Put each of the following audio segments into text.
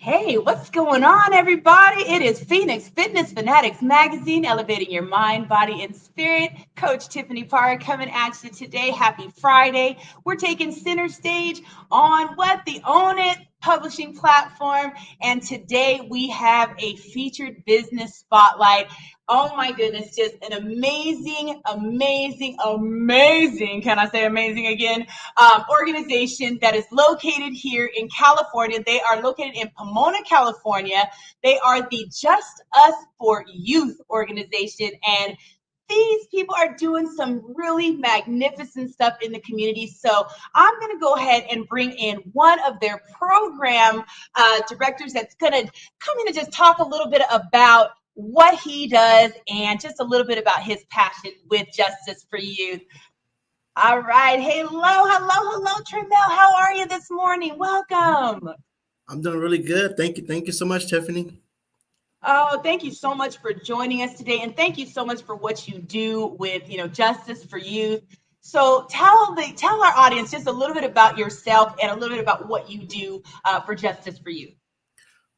Hey, what's going on, everybody? It is Phoenix Fitness Fanatics Magazine, elevating your mind, body, and spirit. Coach Tiffany Parr coming at you today. Happy Friday. We're taking center stage on the Own It publishing platform. And today we have a featured business spotlight. Oh my goodness, just an amazing, can I say amazing again? Organization that is located here in California. They are located in Pomona, California. They are the Just Us for Youth organization. And these people are doing some really magnificent stuff in the community. So I'm going to go ahead and bring in one of their program directors that's going to come in and just talk a little bit about what he does and just a little bit about his passion with Justice for Youth. All right. Hello, Tremele. How are you this morning? Welcome. I'm doing really good. Thank you. Thank you so much, Tiffany. Oh, thank you so much for joining us today, and thank you so much for what you do with Justice for Youth. So tell our audience just a little bit about yourself and a little bit about what you do for Justice for Youth.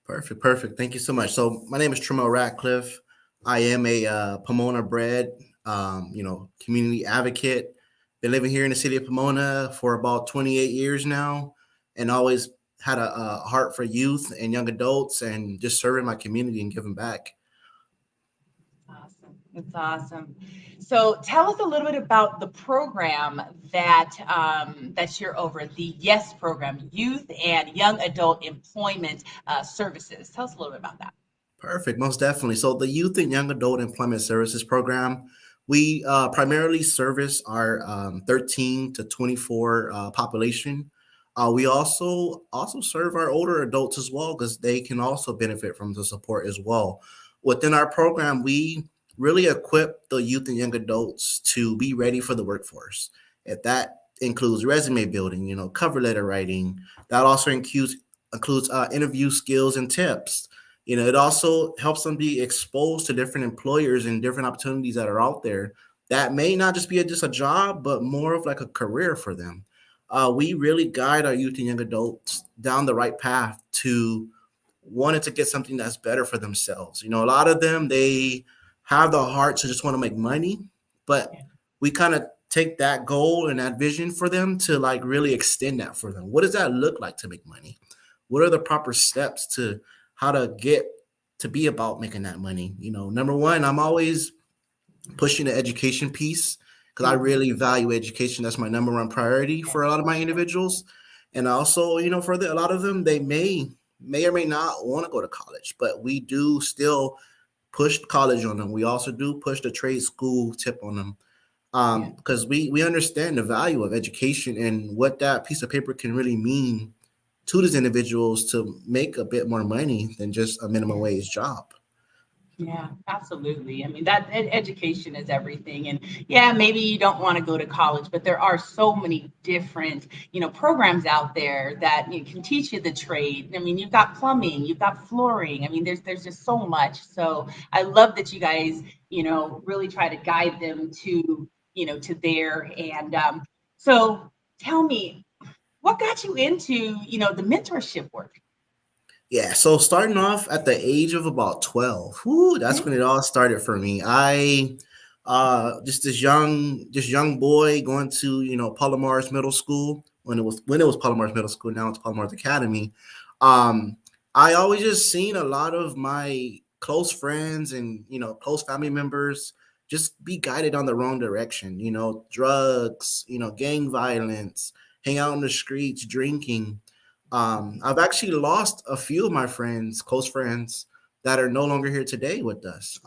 Perfect. Thank you so much. So my name is Tremele Ratcliffe. I am a Pomona bred, community advocate. Been living here in the city of Pomona for about 28 years now, and always had a heart for youth and young adults, and just serving my community and giving back. Awesome. That's awesome. So tell us a little bit about the program that you're over, the Y.E.S program, Youth and Young Adult Employment Services. Tell us a little bit about that. Perfect, most definitely. So the Youth and Young Adult Employment Services Program, we primarily service our 13 to 24 population. We also serve our older adults as well, because they can also benefit from the support as well. Within our program, we really equip the youth and young adults to be ready for the workforce. If that includes resume building, cover letter writing, that also includes interview skills and tips. It also helps them be exposed to different employers and different opportunities that are out there that may not just be just a job, but more of like a career for them. We really guide our youth and young adults down the right path to wanting to get something that's better for themselves. A lot of them, they have the heart to just want to make money, but we kind of take that goal and that vision for them to like really extend that for them. What does that look like to make money? What are the proper steps to how to get to be about making that money? Number one, I'm always pushing the education piece because I really value education. That's my number one priority for a lot of my individuals. And also, a lot of them, they may or may not want to go to college, but we do still push college on them. We also do push the trade school tip on them, because we understand the value of education and what that piece of paper can really mean to these individuals to make a bit more money than just a minimum wage job. Yeah, absolutely. I mean, education is everything. And yeah, maybe you don't want to go to college, but there are so many different, programs out there that can teach you the trade. I mean, you've got plumbing, you've got flooring. I mean, there's just so much. So I love that you guys, really try to guide them to, to there. And so tell me, what got you into, the mentorship work? Yeah, so starting off at the age of about 12, that's when it all started for me. I just this young boy going to, Palomar's Middle School when it was Palomar's Middle School, now it's Palomar's Academy. Um, I always just seen a lot of my close friends and, close family members just be guided on the wrong direction, drugs, gang violence, hang out in the streets, drinking. I've actually lost a few of my friends, close friends, that are no longer here today with us,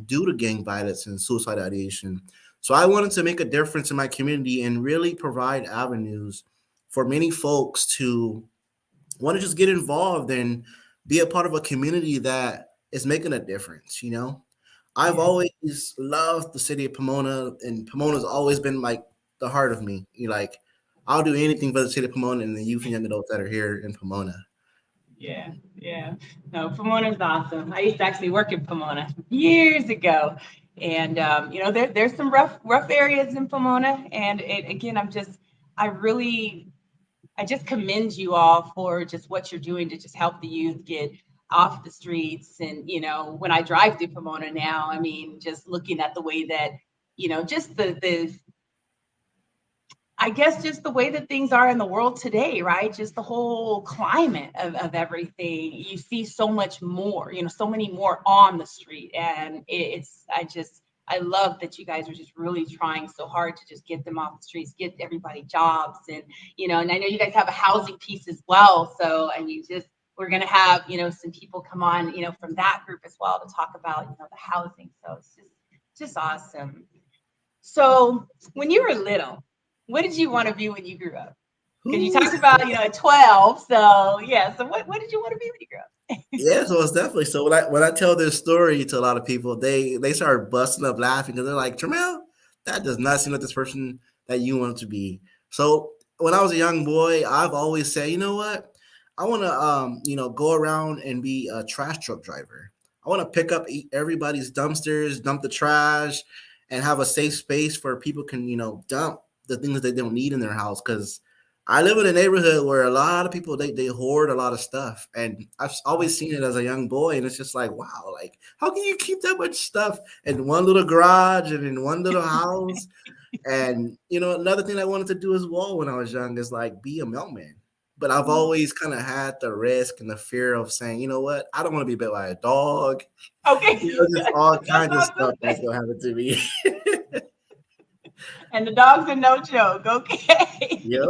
due to gang violence and suicide ideation. So I wanted to make a difference in my community and really provide avenues for many folks to want to just get involved and be a part of a community that is making a difference. I've Yeah. always loved the city of Pomona, and Pomona's always been like the heart of me. Like, I'll do anything for the city of Pomona and the youth and young adults that are here in Pomona. Yeah. No, Pomona's awesome. I used to actually work in Pomona years ago, and there's some rough areas in Pomona. And again, I really I just commend you all for just what you're doing to just help the youth get off the streets. And, when I drive through Pomona now, I mean, just looking at the way that, just the I guess just the way that things are in the world today, right? Just the whole climate of everything. You see so much more, so many more on the street. And I love that you guys are just really trying so hard to just get them off the streets, get everybody jobs. And I know you guys have a housing piece as well. So, we're going to have, some people come on, from that group as well to talk about, the housing. So it's just awesome. So when you were little, what did you want to be when you grew up? Because you Ooh. talked about, at 12. So yeah. So what did you want to be when you grew up? Yeah, so it's definitely so. When I tell this story to a lot of people, they start busting up laughing because they're like, Tremele, that does not seem like this person that you want to be. So when I was a young boy, I've always said, you know what, I want to go around and be a trash truck driver. I want to pick up everybody's dumpsters, dump the trash, and have a safe space where people can dump the things that they don't need in their house because I live in a neighborhood where a lot of people they hoard a lot of stuff, and I've always seen it as a young boy, and it's just like, wow, like how can you keep that much stuff in one little garage and in one little house? And another thing I wanted to do as well when I was young is like be a mailman. But I've always kind of had the risk and the fear of saying, you know what, I don't want to be bit by a dog. Okay. Just all That's kinds of awesome. stuff that's gonna happen to me. And the dogs are no joke. Okay. Yep.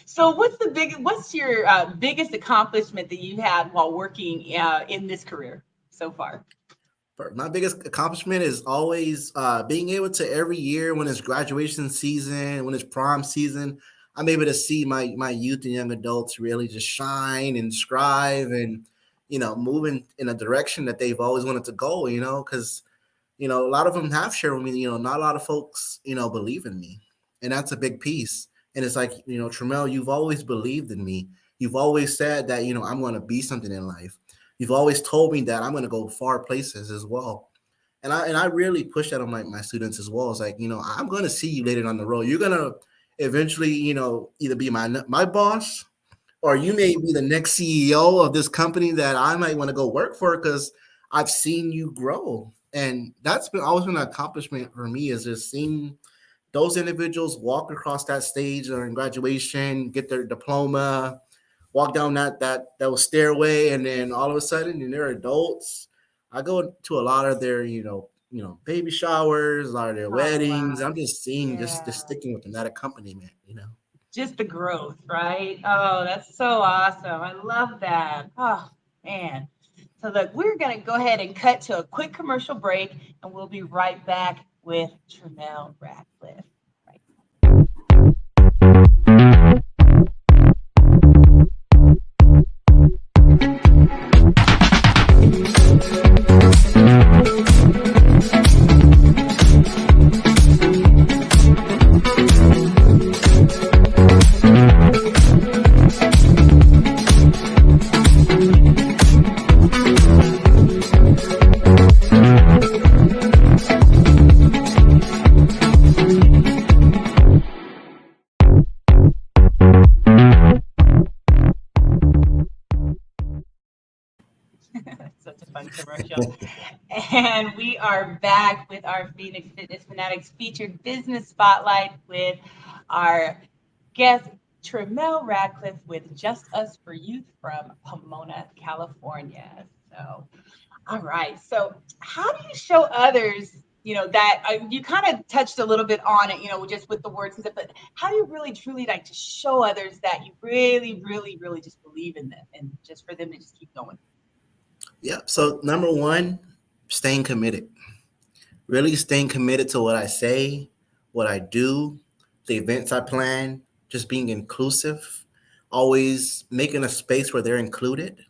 So what's your biggest accomplishment that you had while working in this career so far? My biggest accomplishment is always being able to every year when it's graduation season, when it's prom season, I'm able to see my youth and young adults really just shine and strive and move in a direction that they've always wanted to go. Because a lot of them have shared with me. Not a lot of folks believe in me, and that's a big piece. And it's like Tremele, you've always believed in me. You've always said that I'm going to be something in life. You've always told me that I'm going to go far places as well. And I really push that on my students as well. It's like, I'm going to see you later on the road. You're going to eventually, either be my boss or you may be the next CEO of this company that I might want to go work for because I've seen you grow. And that's been always been an accomplishment for me is just seeing those individuals walk across that stage during graduation, get their diploma, walk down that stairway, and then all of a sudden, they're adults. I go to a lot of their, baby showers, a lot of their Oh weddings. wow. I'm just seeing just Yeah. sticking with them, that accompaniment. Just the growth, right? Oh, that's so awesome. I love that. Oh, man. So, look, we're going to go ahead and cut to a quick commercial break, and we'll be right back with Tremele Ratcliffe. Right. Such a fun commercial. And we are back with our Phoenix Fitness Fanatics featured business spotlight with our guest, Tremele Ratcliffe, with Just Us for Youth from Pomona, California. So, all right. So, how do you show others, that you kind of touched a little bit on it, just with the words and stuff, but how do you really truly like to show others that you really, really, really just believe in them and just for them to just keep going? Yeah. So number one, staying committed. Really staying committed to what I say, what I do, the events I plan, just being inclusive, always making a space where they're included,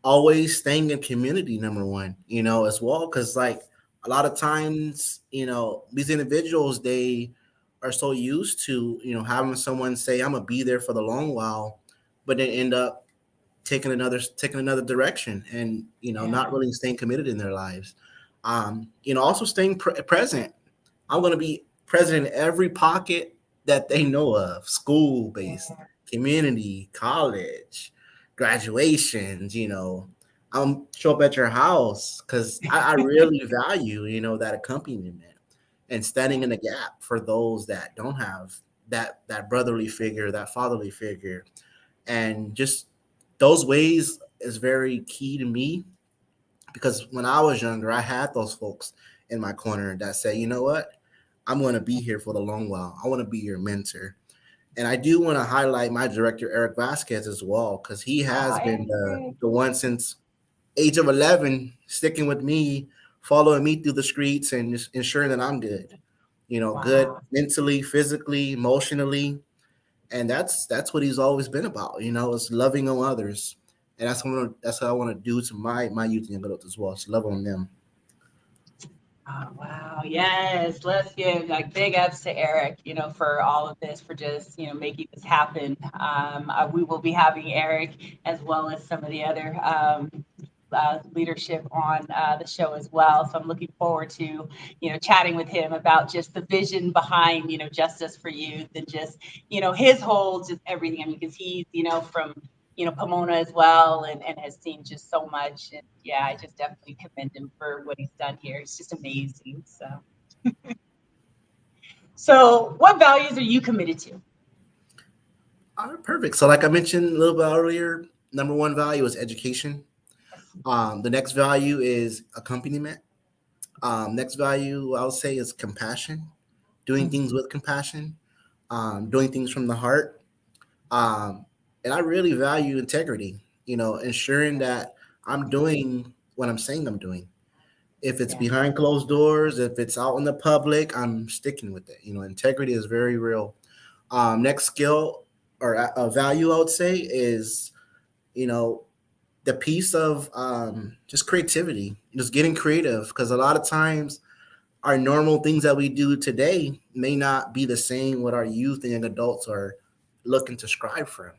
always staying in community, number one, as well. Cause like a lot of times, these individuals, they are so used to, having someone say, I'm gonna be there for the long while, but then end up taking another direction and not Yeah. really staying committed in their lives. Also staying present. I'm going to be present in every pocket that they know of, school based, Yeah. community, college, graduations, I'm show up at your house because I really value, that accompaniment and standing in the gap for those that don't have that brotherly figure, that fatherly figure. And just those ways is very key to me because when I was younger, I had those folks in my corner that say, you know what, I'm going to be here for the long while. I want to be your mentor. And I do want to highlight my director, Eric Vasquez, as well, because he has been Hi. the one since age of 11, sticking with me, following me through the streets and just ensuring that I'm good, good Wow. mentally, physically, emotionally. And that's what he's always been about, is loving on others. And that's what I want to do to my youth and young adults as well. It's love on them. Oh, wow. Yes. Let's give like big ups to Eric, for all of this, for just, making this happen. We will be having Eric as well as some of the other leadership on the show as well. So I'm looking forward to, chatting with him about just the vision behind, Justice for Youth and just, his whole, just everything. I mean, because he's, from, Pomona as well and has seen just so much. And yeah, I just definitely commend him for what he's done here. It's just amazing. So what values are you committed to? All right, perfect. So, like I mentioned a little bit earlier, number one value is education. The next value is accompaniment. Next value I would say is compassion, doing things with compassion, doing things from the heart. Um, and I really value integrity, ensuring that I'm doing what I'm saying I'm doing. If it's Yeah. behind closed doors, if it's out in the public, I'm sticking with it. Integrity is very real. Next skill or a value I would say is, you know, the piece of just creativity, just getting creative. Because a lot of times our normal things that we do today may not be the same what our youth and young adults are looking to strive from.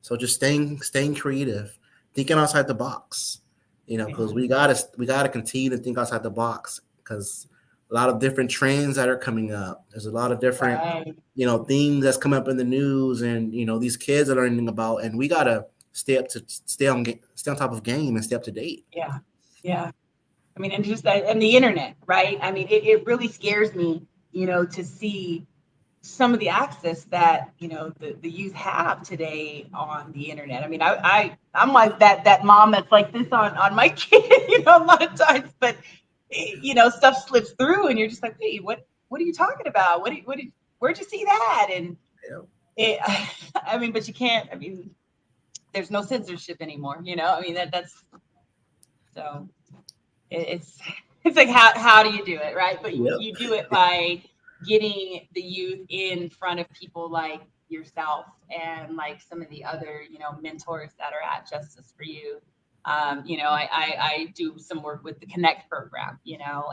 So just staying creative, thinking outside the box, because Yeah. we gotta continue to think outside the box because a lot of different trends that are coming up. There's a lot of different Right. things that's coming up in the news, and these kids are learning about, and we gotta stay on top of game and stay up to date. Yeah. Yeah. I mean, and just that, and the internet, right? I mean, it really scares me, to see some of the access that the youth have today on the internet. I mean, I'm like that mom that's like this on my kid, a lot of times, but stuff slips through, and you're just like, hey, what are you talking about? Where'd you see that? And it, I mean, but you can't. I mean, there's no censorship anymore. I mean that's so it's it's like how do you do it, right? But Yep. you do it by getting the youth in front of people like yourself and like some of the other mentors that are at Justice for You. I do some work with the Connect program,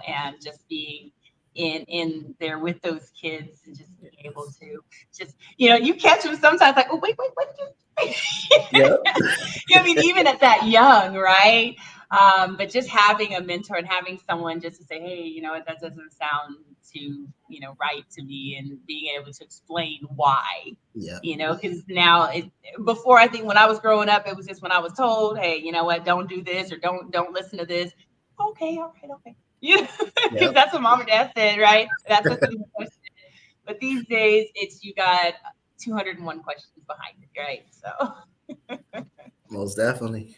and just being in there with those kids and just being able to just you catch them sometimes like, oh wait, what did you Yep. I mean, even at that young, right? But just having a mentor and having someone just to say, hey, that doesn't sound too, right to me, and being able to explain why, Yep. because now before, I think when I was growing up, it was just when I was told, hey, you know what, don't do this or don't listen to this. Okay, all right, okay. Yeah, because Yep. that's what mom and dad said, right? That's what the question is. But these days, it's you got 201 questions behind it, right? So. Most definitely.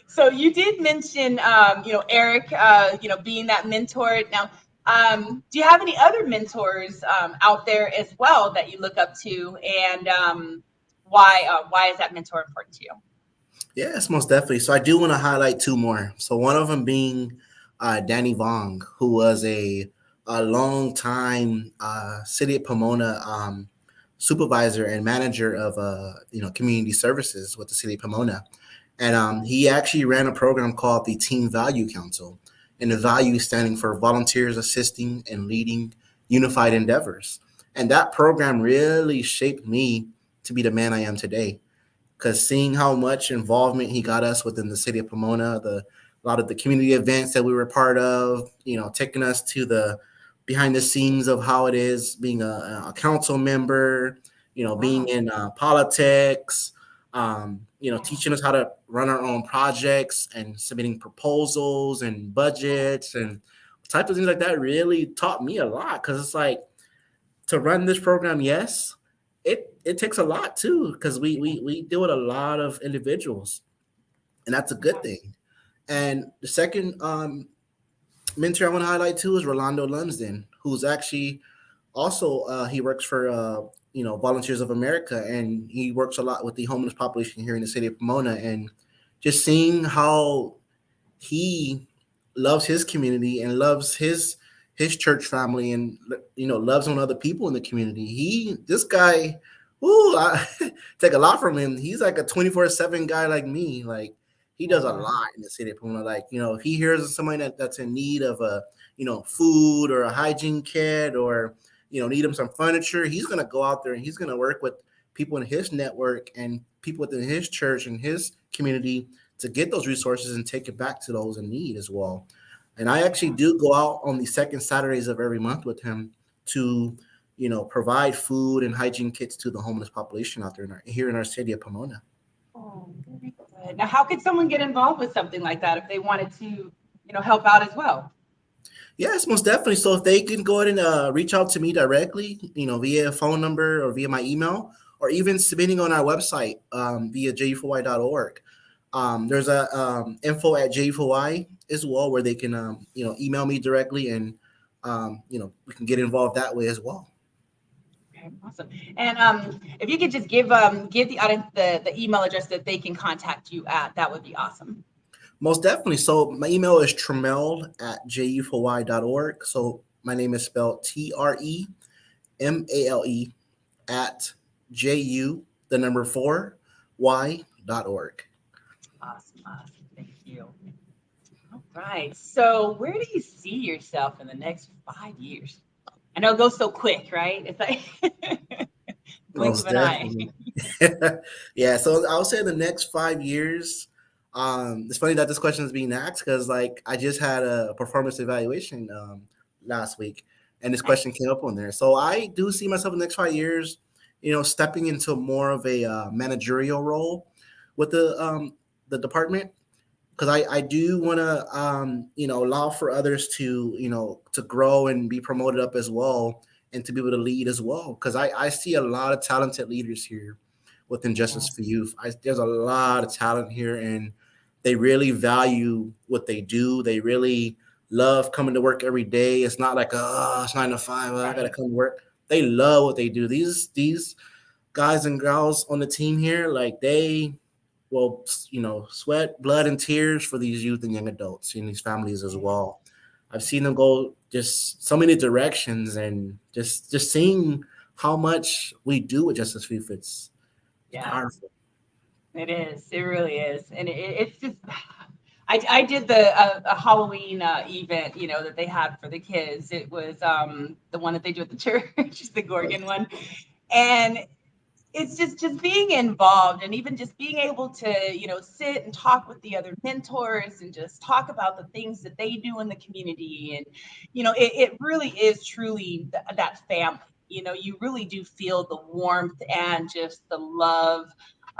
So you did mention, Eric, being that mentor. Now, do you have any other mentors out there as well that you look up to, and why is that mentor important to you? Yes, most definitely. So I do want to highlight two more. So one of them being Danny Vong, who was a long time city of Pomona supervisor and manager of community services with the city of Pomona, and he actually ran a program called the Team Value Council, and the value standing for volunteers assisting and leading unified endeavors. And that program really shaped me to be the man I am today because seeing how much involvement he got us within the city of Pomona, a lot of the community events that we were part of, taking us to the behind the scenes of how it is being a council member, being Wow. in politics, Yeah. teaching us how to run our own projects and submitting proposals and budgets and type of things like that really taught me a lot because it's like to run this program, yes, it takes a lot too because we deal with a lot of individuals, and that's a good Yeah. thing. And the second mentor I want to highlight too is Rolando Lumsden, who's actually also he works for Volunteers of America, and he works a lot with the homeless population here in the city of Pomona, and just seeing how he loves his community and loves his church family and loves on other people in the community. This guy, ooh, I take a lot from him. He's like a 24/7 guy like me. Like he does a Yeah. lot in the city of Pomona. Like, if he hears of somebody that's in need of a, food or a hygiene kit or, need him some furniture, he's gonna go out there and he's gonna work with people in his network and people within his church and his community to get those resources and take it back to those in need as well. And I actually Yeah. do go out on the second Saturdays of every month with him to, provide food and hygiene kits to the homeless population out there here in our city of Pomona. Oh, very good. Now, how could someone get involved with something like that if they wanted to, help out as well? Yes, most definitely. So if they can go ahead and reach out to me directly, via a phone number or via my email, or even submitting on our website via j4y.org. There's a info at j4y as well where they can email me directly and we can get involved that way as well. Okay, awesome. And if you could just give the audience the email address that they can contact you at, that would be awesome. Most definitely. So my email is tremele at ju4y.org. So my name is spelled TREMALE at JU, the number 4, Y.org. Awesome, awesome. Thank you. All right. So, where do you see yourself in the next 5 years? I know it goes so quick, right? It's like blink of Most an eye. definitely. Yeah. So I would say the next 5 years. It's funny that this question is being asked because like I just had a performance evaluation last week, and this question Nice. came up on there. So I do see myself in the next 5 years, stepping into more of a managerial role with the department because I do want to allow for others to to grow and be promoted up as well and to be able to lead as well because I see a lot of talented leaders here within Yeah. Justice for Youth. There's a lot of talent here and they really value what they do. They really love coming to work every day. It's not like it's 9 to 5. I gotta Right. come to work. They love what they do. These guys and girls on the team here, like they will, sweat, blood, and tears for these youth and young adults in these families as Yeah. well. I've seen them go just so many directions, and just seeing how much we do with Justice FIFA, it's Yes. powerful. It is. It really is. And it's just, I did a Halloween event, that they had for the kids. It was the one that they do at the church, the Gorgon one. And it's just being involved and even just being able to sit and talk with the other mentors and just talk about the things that they do in the community. And it really is truly that family. You really do feel the warmth and just the love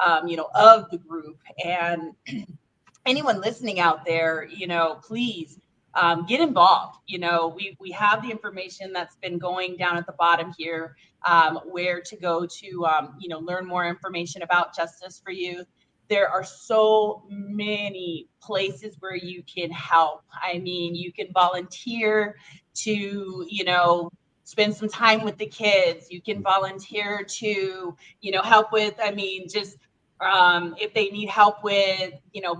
of the group. And anyone listening out there, please get involved. We have the information that's been going down at the bottom here, where to go to, learn more information about Justice for Youth. There are so many places where you can help. I mean, you can volunteer to, spend some time with the kids. You can volunteer to, help with, I mean, just if they need help with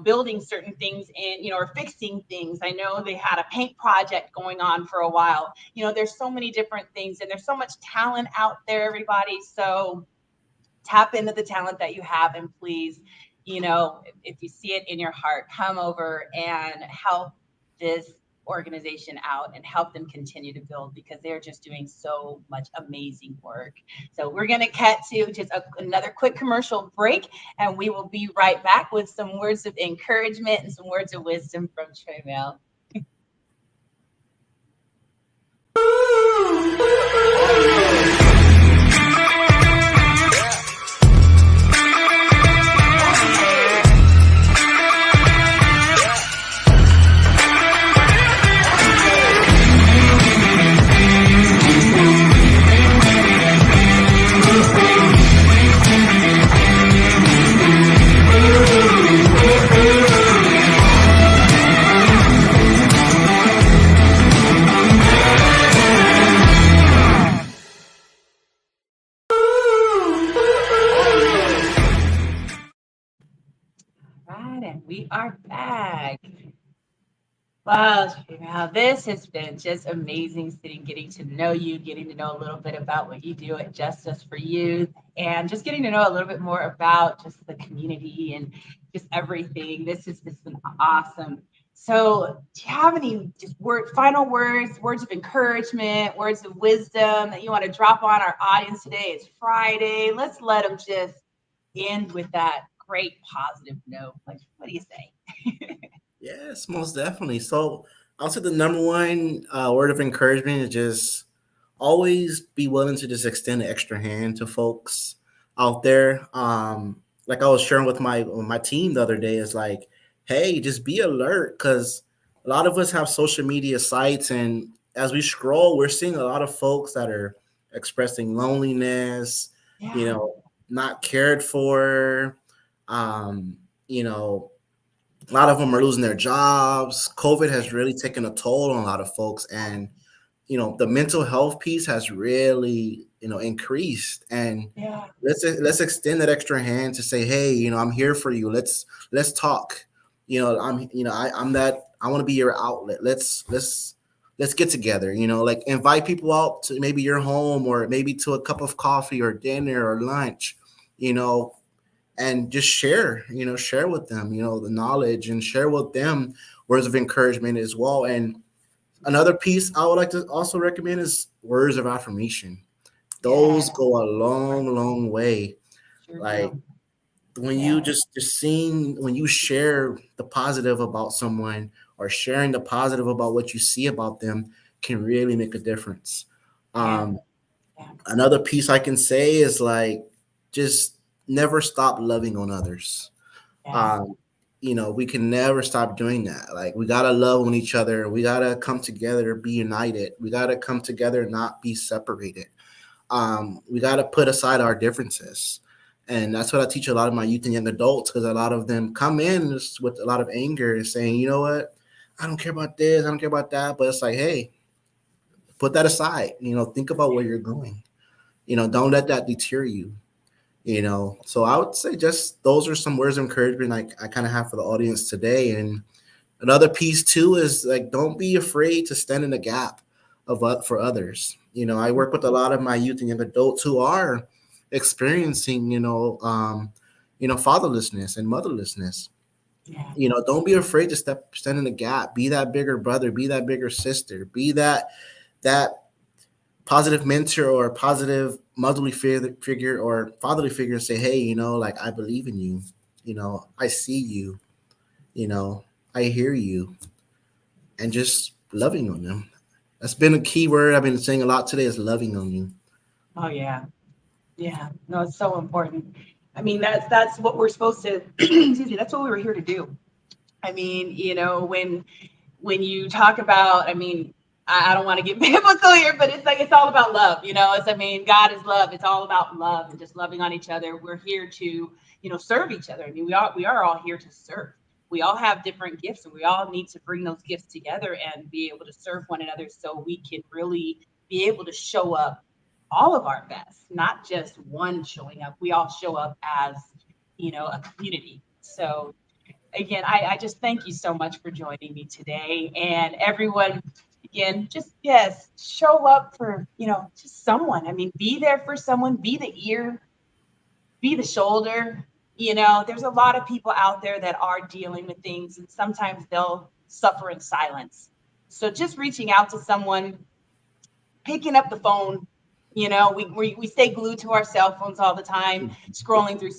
building certain things in or fixing things. I know they had a paint project going on for a while. There's so many different things and there's so much talent out there, everybody. So tap into the talent that you have and please, if you see it in your heart, come over and help this organization out and help them continue to build because they're just doing so much amazing work. So we're going to cut to just another quick commercial break and we will be right back with some words of encouragement and some words of wisdom from Tremele. and we are back. Wow, Tremele, this has been just amazing getting to know you, getting to know a little bit about what you do at Justice for Youth, and just getting to know a little bit more about just the community and just everything. This has just been awesome. So, do you have any just final words, words of encouragement, words of wisdom that you want to drop on our audience today? It's Friday. Let's let them just end with that great positive note. Like, what do you say? Yes, most definitely. So I'll say the number one word of encouragement is just always be willing to just extend an extra hand to folks out there. Like I was sharing with my team the other day, is like, hey, just be alert, because a lot of us have social media sites, and as we scroll, we're seeing a lot of folks that are expressing loneliness, you Yeah. know, not cared for, um, you know, a lot of them are losing their jobs. COVID has really taken a toll on a lot of folks, and the mental health piece has really increased. And Yeah. let's extend that extra hand to say, hey, I'm here for you. Let's talk. I'm that. I want to be your outlet. Let's get together. Like invite people out to maybe your home, or maybe to a cup of coffee or dinner or lunch. You know, and just share with them, the knowledge, and share with them words of encouragement as well. And another piece I would like to also recommend is words of affirmation. Those Yeah. go a Right. long way. Sure Like do. when you Yeah. just seeing, when you share the positive about someone, or sharing the positive about what you see about them, can really make a difference. Yeah. um Yeah. Another piece I can say is like, just never stop loving on others. Yes. um we can never stop doing that. Like, we gotta love on each other. We gotta come together, be united. We gotta come together, not be separated. We gotta put aside our differences. And that's what I teach a lot of my youth and young adults, because a lot of them come in just with a lot of anger and saying, you know what, I don't care about this, I don't care about that. But it's like, hey, put that aside. Think about where you're going. Don't let that deter you. So I would say just those are some words of encouragement I kind of have for the audience today. And another piece too is like, don't be afraid to stand in the gap for others. I work with a lot of my youth and young adults who are experiencing fatherlessness and motherlessness. Yeah. Don't be afraid to stand in the gap. Be that bigger brother, be that bigger sister, be that positive mentor or positive motherly figure or fatherly figure, and say, hey, like, I believe in you. I see you. You know, I hear you. And just loving on them. That's been a key word I've been saying a lot today, is loving on you. Oh yeah. Yeah. No, it's so important. I mean, that's what we're supposed to excuse me, that's what we were here to do. I mean, when you talk about, I mean, I don't want to get biblical here, but it's like it's all about love, It's, I mean, God is love. It's all about love and just loving on each other. We're here to, serve each other. I mean, we are all here to serve. We all have different gifts, and we all need to bring those gifts together and be able to serve one another, so we can really be able to show up all of our best, not just one showing up. We all show up as, a community. So again, I just thank you so much for joining me today. And everyone, again, just, yes, show up for, just someone. I mean, be there for someone, be the ear, be the shoulder. There's a lot of people out there that are dealing with things, and sometimes they'll suffer in silence. So just reaching out to someone, picking up the phone. We stay glued to our cell phones all the time, scrolling through,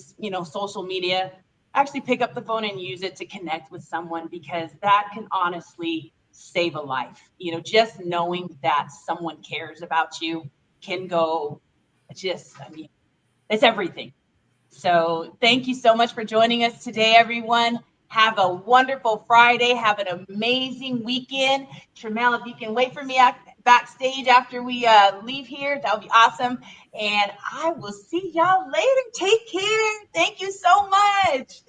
social media. Actually pick up the phone and use it to connect with someone, because that can honestly save a life. Just knowing that someone cares about you can go, just, I mean, it's everything. So thank you so much for joining us today, everyone. Have a wonderful Friday. Have an amazing weekend. Tremele, if you can wait for me backstage after we leave here, that would be awesome. And I will see y'all later. Take care. Thank you so much.